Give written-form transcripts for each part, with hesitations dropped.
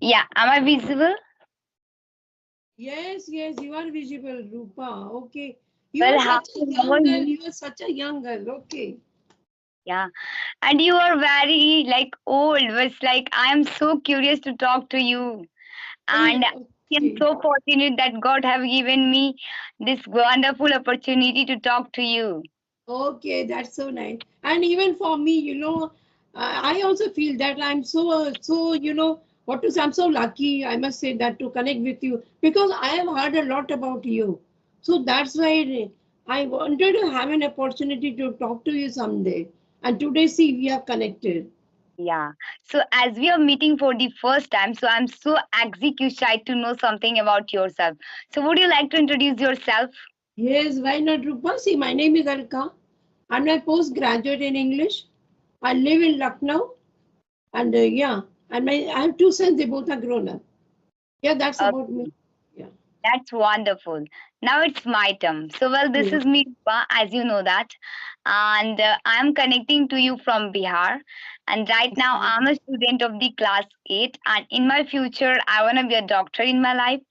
Yeah, am I visible? Yes, yes, you are visible, Rupa. Okay. You Well, are how such a are young girl. you? You are such a young girl. Okay. Yeah, and you are very like old. Was like I am so curious to talk to you, and I am Okay. so fortunate that God have given me this wonderful opportunity to talk to you. Okay, that's so nice. And even for me, I also feel that I'm what to say, I'm so lucky, I must say that to connect with you because I have heard a lot about you. So that's why I wanted to have an opportunity to talk to you someday. And today, see, we have connected. Yeah. So as we are meeting for the first time, so I'm so excited to know something about yourself. So would you like to introduce yourself? Yes, why not, Rupa? See, my name is Alka. I'm a postgraduate in English. I live in Lucknow. And yeah, and I have two sons, they both are grown up. Yeah, that's about me. Yeah. That's wonderful. Now it's my turn. So, well, this Yeah. is me, Rupa, as you know that. And I'm connecting to you from Bihar. And right now, Okay. I'm a student of the class 8. And in my future, I want to be a doctor in my life.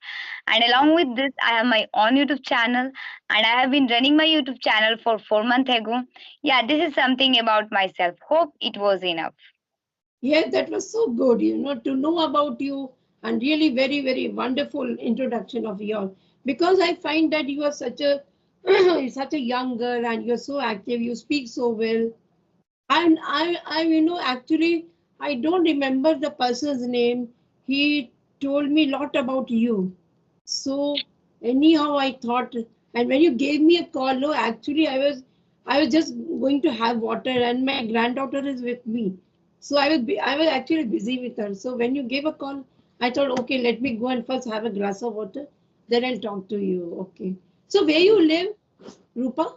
And along with this, I have my own YouTube channel. And I have been running my YouTube channel for 4 months ago. Yeah, this is something about myself. Hope it was enough. Yeah, that was so good, to know about you and really very, very wonderful introduction of yours. Because I find that you are such a such a young girl and you're so active, you speak so well. And actually, I don't remember the person's name. He told me a lot about you. So anyhow, I thought, and when you gave me a call, no, actually, I was just going to have water, and my granddaughter is with me. So I was actually busy with her. So when you gave a call, I thought, okay, let me go and first have a glass of water, then I'll talk to you. Okay. So where you live, Rupa?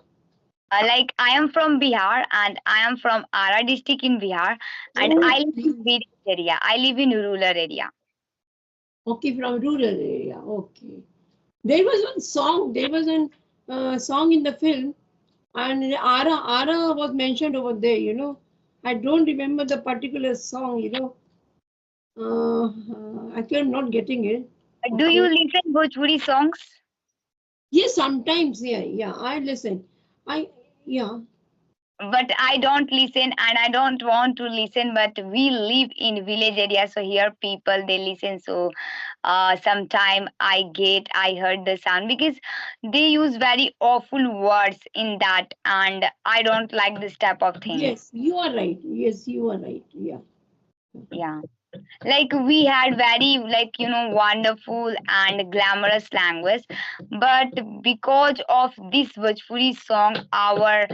Like I am from Bihar and I am from Ara district in Bihar and I live Okay. in village area. I live in rural area. Okay, from rural area. Okay. There was one song. There was an song in the film, and Ara was mentioned over there. I don't remember the particular song. Actually, I'm not getting it. Do you Okay. listen Bhojpuri songs? Yes, sometimes. Yeah, yeah. I listen. I Yeah. But I don't listen and I don't want to listen. But we live in village area, so here people they listen. So sometime I heard the sound because they use very awful words in that, and I don't like this type of thing. Yes, you are right. Yes, you are right. Yeah. Yeah. Like we had very wonderful and glamorous language, but because of this Bhojpuri song our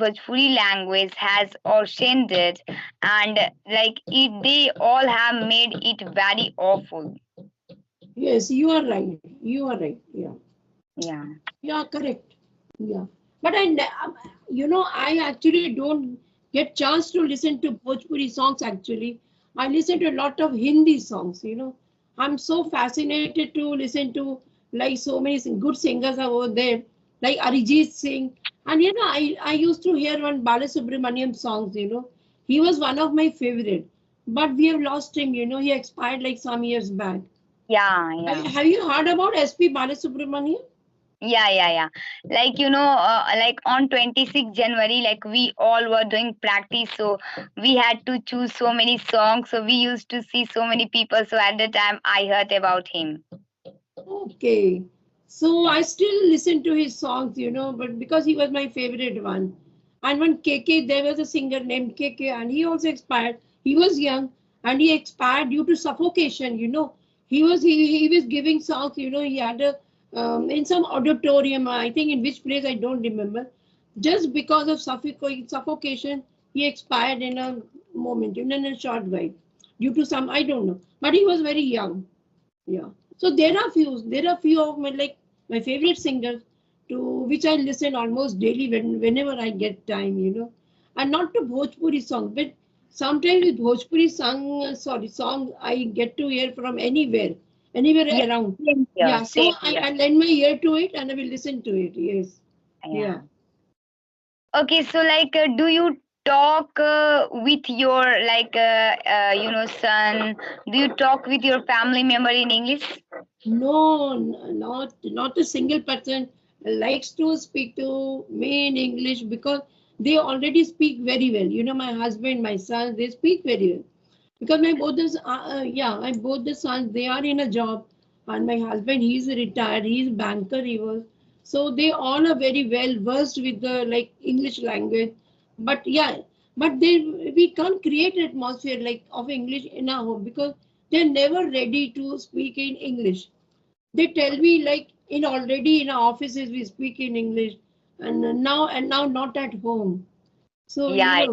Bhojpuri language has ascended, and like it they all have made it very awful. Yes, you are right. You are right. Yeah. Yeah. Yeah, correct. Yeah, but I actually don't get chance to listen to Bhojpuri songs. Actually, I listen to a lot of Hindi songs. I'm so fascinated to listen to like so many good singers are over there, like Arijit Singh, and I used to hear one Balasubramaniam songs. He was one of my favorite, but we have lost him. He expired like some years back. Yeah, Have, yeah. have you heard about SP Balasubramaniam? Yeah. Like, like on 26th January, like we all were doing practice. So we had to choose so many songs. So we used to see so many people. So at the time, I heard about him. Okay. So I still listen to his songs, but because he was my favorite one. And when KK, there was a singer named KK, and he also expired. He was young and he expired due to suffocation. He was giving songs, he had a in some auditorium, I think in which place I don't remember. Just because of suffocation, he expired in a moment, in a short while, due to some, I don't know. But he was very young. Yeah. So there are few of my favorite singers to which I listen almost daily whenever I get time. And not to Bhojpuri song, but sometimes with Bhojpuri song I get to hear from anywhere Yeah, around. same here, Yeah. So same here. I lend my ear to it and I will listen to it. Yes. Yeah. Yeah. Okay, so like, do you talk with your son? Do you talk with your family member in English? No, not a single person likes to speak to me in English because they already speak very well. You know, my husband, my son, they speak very well. Because my both the sons, they are in a job, and my husband, he's retired, he's a banker, he was. So they all are very well versed with the like English language. But yeah, but they we can't create an atmosphere like of English in our home because they're never ready to speak in English. They tell me like in already in our offices we speak in English, and now not at home. So Yeah,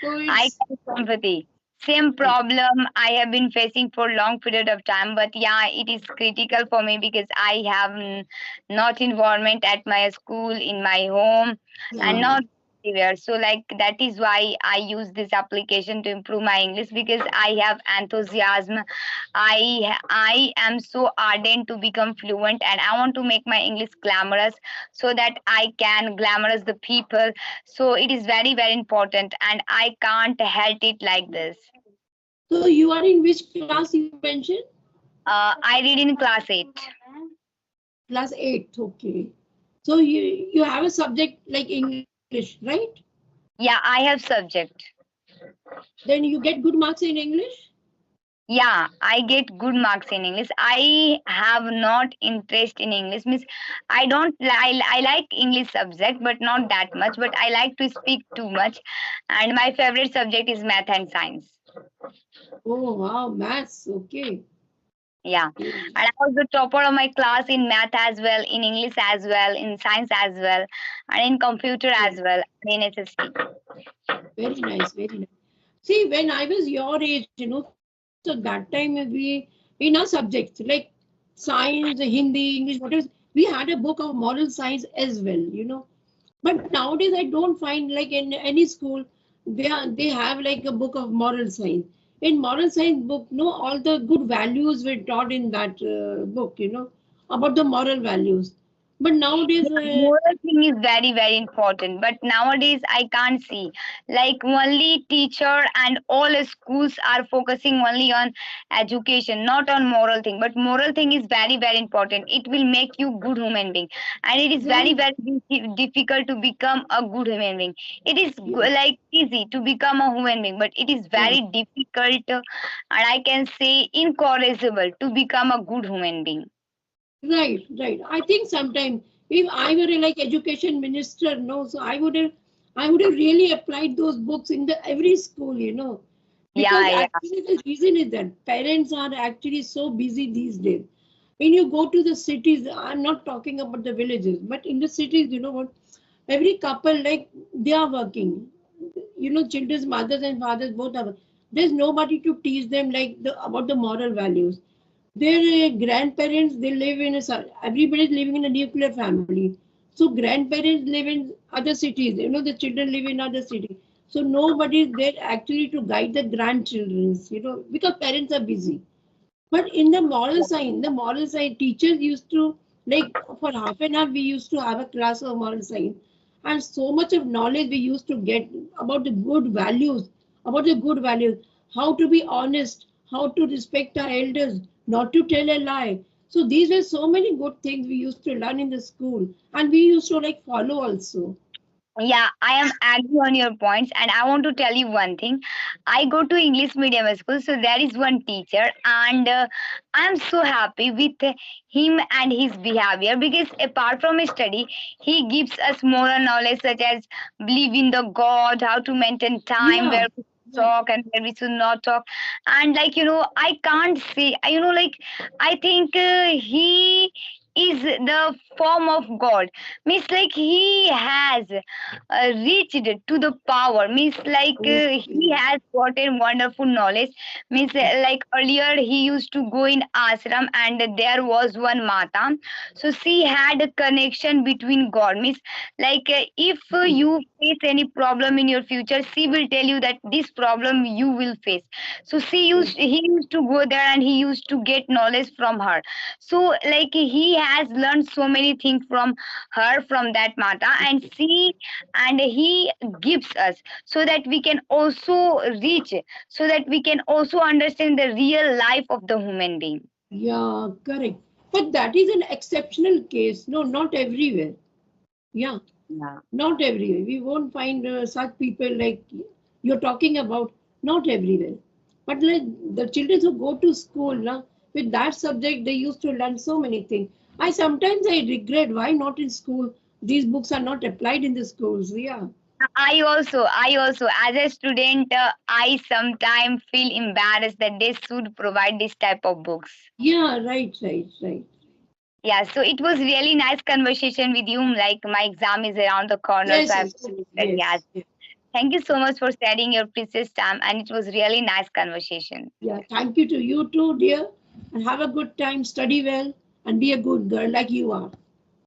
so I it's can sympathy. Same problem I have been facing for long period of time, but yeah, it is critical for me because I have not environment at my school, in my home, and yeah. not everywhere. So like that is why I use this application to improve my English because I have enthusiasm. I am so ardent to become fluent, and I want to make my English glamorous so that I can glamorous the people. So it is very very important, and I can't help it like this. So you are in which class you mentioned? I read in class 8. Class 8. Okay. So you have a subject like English, right? Yeah, I have subject. Then you get good marks in English? Yeah, I get good marks in English. I have not interest in English. Means I like English subject, but not that much. But I like to speak too much, and my favorite subject is math and science. Oh wow, maths. Okay. Yeah, Okay. and I was the topper of my class in math as well, in English as well, in science as well, and in computer as Okay. well, in SST. Very nice. Very nice. See, when I was your age, so that time we in our subjects like science, Hindi, English, whatever, we had a book of moral science as well. But nowadays I don't find like in any school they have like a book of moral science. In moral science book, no, all the good values were taught in that book, about the moral values. But nowadays, Yeah, moral thing is very very important, but nowadays I can't see like only teacher and all schools are focusing only on education, not on moral thing. But moral thing is very very important. It will make you good human being, and it is very right, very difficult to become a good human being. It is yeah, like easy to become a human being, but it is yeah. very difficult, and I can say incorrigible to become a good human being. Right, right. I think sometime if I were a like education minister, no, so I would have really applied those books in the every school, because Yeah, yeah. actually the reason is that parents are actually so busy these days. When you go to the cities, I'm not talking about the villages, but in the cities, you know what? Every couple like they are working. Children's mothers and fathers both are. There's nobody to teach them like the about the moral values. Their grandparents, they live in everybody's living in a nuclear family. So grandparents live in other cities. The children live in other cities. So nobody is there actually to guide the grandchildren, because parents are busy. But in the moral science, teachers used to like for half an hour we used to have a class of moral science, and so much of knowledge we used to get about the good values, how to be honest, how to respect our elders, not to tell a lie. So these were so many good things we used to learn in the school, and we used to like follow also. Yeah, I am agree on your points, and I want to tell you one thing. I go to English medium school, so there is one teacher, and I am so happy with him and his behavior because apart from his study, he gives us moral knowledge such as believe in the God, how to maintain time, Yeah, where we should yeah, talk and where we should not talk, and I can't say, I think he is the form of God. Means like he has reached to the power, means like he okay. has gotten wonderful knowledge. Means like earlier he used to go in ashram, and there was one mata, so she had a connection between God. Means like if you face any problem in your future, she will tell you that this problem you will face. So he used to go there, and he used to get knowledge from her. So like he has learned so many things from her, from that Mata, and he gives us so that we can also reach, so that we can also understand the real life of the human being. Yeah, correct. But that is an exceptional case. No, not everywhere. Yeah, Yeah. not everywhere. We won't find such people like you're talking about. Not everywhere. But like the children who go to school now with that subject, they used to learn so many things. I regret why not in school. These books are not applied in the schools. Yeah. I also, as a student, I sometimes feel embarrassed that they should provide this type of books. Yeah, right, right, right. Yeah, so it was really nice conversation with you. Like my exam is around the corner, so Yes, I have yes, to study. Yeah. yes, yes. Thank you so much for sharing your precious time, and it was really nice conversation. Yeah, thank you to you too, dear. And have a good time, study well, and be a good girl like you are.